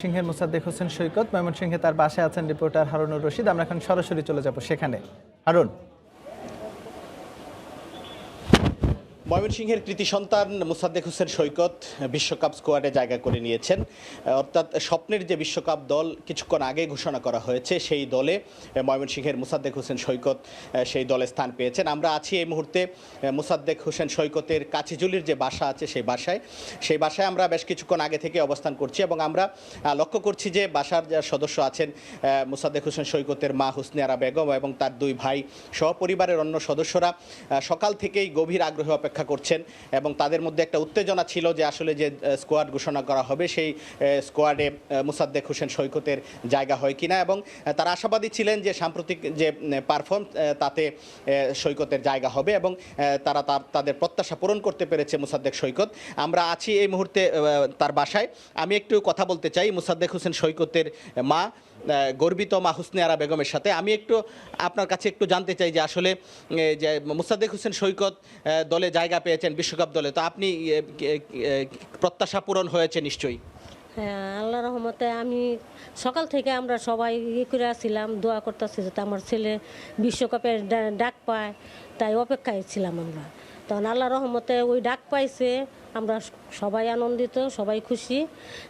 সিংহের মোসাদ্দেক হোসেন সৈকত ময়মনসিংহে তার বাসায় আছেন রিপোর্টার হারুনুর রশিদ। আমরা এখন সরাসরি চলে যাব সেখানে। হারুন, ময়মনসিংহের কৃতি সন্তান মোসাদ্দেক হোসেন সৈকত বিশ্বকাপ স্কোয়াডে জায়গা করে নিয়েছেন। অর্থাৎ স্বপ্নের যে বিশ্বকাপ দল কিছুক্ষণ আগে ঘোষণা করা হয়েছে, সেই দলে ময়মনসিংহের মোসাদ্দেক হোসেন সৈকত সেই দলে স্থান পেয়েছেন। আমরা আছি এই মুহূর্তে মোসাদ্দেক হোসেন সৈকতের কাচিজুলির যে বাসা আছে সেই বাসায় আমরা বেশ কিছুক্ষণ আগে থেকে অবস্থান করছি এবং আমরা লক্ষ্য করছি যে বাসার যারা সদস্য আছেন, মোসাদ্দেক হোসেন সৈকতের মা হুসনে আরা বেগম এবং তার দুই ভাই সহ পরিবারের অন্য সদস্যরা সকাল থেকেই গভীর আগ্রহে অপেক্ষা করছেন এবং তাদের মধ্যে একটা উত্তেজনা ছিল যে আসলে যে স্কোয়াড ঘোষণা করা হবে সেই স্কোয়াডে মোসাদ্দেক হোসেন সৈকতের জায়গা হয় কিনা, এবং তারা আশাবাদী ছিলেন যে সাম্প্রতিক যে পারফর্ম তাতে সৈকতের জায়গা হবে এবং তারা তাদের প্রত্যাশা পূরণ করতে পেরেছে মোসাদ্দেক সৈকত। আমরা আছি এই মুহূর্তে তার বাসায়। আমি একটু কথা বলতে চাই মোসাদ্দেক হোসেন সৈকতের মা গর্বিত মা হুসনে আরা বেগমের সাথে। আমি একটু আপনার কাছে একটু জানতে চাই যে আসলে যে মোসাদ্দেক হোসেন সৈকত দলে জায়গা পেয়েছেন বিশ্বকাপ দলে, তো আপনি প্রত্যাশা পূরণ হয়েছে নিশ্চয়ই? হ্যাঁ, আল্লাহ রহমতে আমি সকাল থেকে আমরা সবাই করে আসছিলাম, দোয়া করতেছি যাতে আমার ছেলে বিশ্বকাপের ডাক পায়, তাই অপেক্ষায় ছিলাম আমরা। তখন আল্লাহ রহমতে ওই ডাক পাইছে, আমরা সবাই আনন্দিত, সবাই খুশি,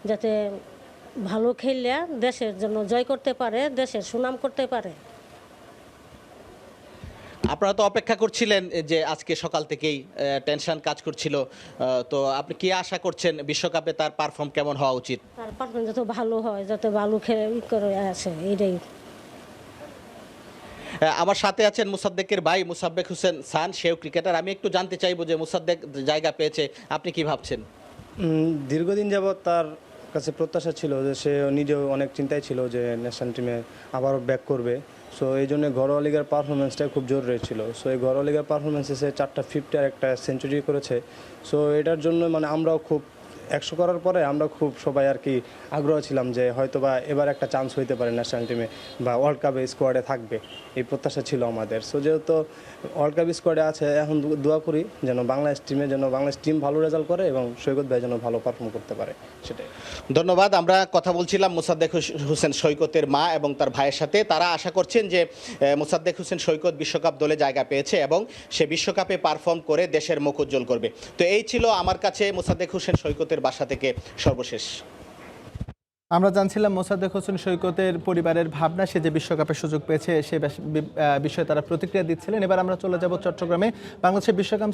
যাতে ভালো খেললে দেশের জন্য জয় করতে পারে, দেশের সুনাম করতে পারে। আপনারা তো অপেক্ষা করছিলেন যে আজকে সকাল থেকেই টেনশন কাজ করছিল, তো আপনি কি আশা করছেন বিশ্বকাপে তার পারফর্ম কেমন হওয়া উচিত? তার পারফরমেন্স যাতে ভালো হয়, যাতে ভালো খেলে করে আসে, এইটাই। আমার সাথে আছেন মোসাদ্দেকের ভাই মোসাব্বেক হোসেন সান, সেও ক্রিকেটার। আমি একটু জানতে চাইবো যে মোসাদ্দেক জায়গা পেয়েছে, আপনি কি ভাবছেন? দীর্ঘদিন যাবৎ তার কাছে প্রত্যাশা ছিল যে সে নিজেও অনেক চিন্তায় ছিল যে ন্যাশনাল টিমে আবারও ব্যাক করবে। সো এই জন্য ঘরোয়া লিগের পারফরমেন্সটা খুব জরুরি ছিল। সো এই ঘরোয়া লিগের পারফরমেন্সে সে 4টা 50 আর একটা সেঞ্চুরি করেছে। সো এটার জন্য আমরাও খুব 100 করার পরে আমরা খুব সবাই আর কি আগ্রহ ছিলাম যে হয়তো বা এবার একটা চান্স হইতে পারে ন্যাশনাল টিমে বা ওয়ার্ল্ড কাপে স্কোয়াডে থাকবে, এই প্রত্যাশা ছিল আমাদের। সো যেহেতু ওয়ার্ল্ড কাপ স্কোয়াডে আছে, এখন দোয়া করি যেন বাংলাদেশ টিম ভালো রেজাল্ট করে এবং সৈকত ভাই যেন ভালো পারফর্ম করতে পারে, সেটাই। ধন্যবাদ। আমরা কথা বলছিলাম মোসাদ্দেক হোসেন সৈকতের মা এবং তার ভাইয়ের সাথে। তারা আশা করছেন যে মোসাদ্দেক হোসেন সৈকত বিশ্বকাপ দলে জায়গা পেয়েছে এবং সে বিশ্বকাপে পারফর্ম করে দেশের মুখ উজ্জ্বল করবে। তো এই ছিল আমার কাছে মোসাদ্দেক হোসেন সৈকতের বাসা থেকে সর্বশেষ। আমরা জানছিলাম মোসাদ্দেক হোসেন সৈকতের পরিবারের ভাবনা, সে যে বিশ্বকাপের সুযোগ পেয়েছে সে বিষয়ে তারা প্রতিক্রিয়া দিচ্ছিলেন। এবার আমরা চলে যাব চট্টগ্রামে। বাংলাদেশের বিশ্বকাপ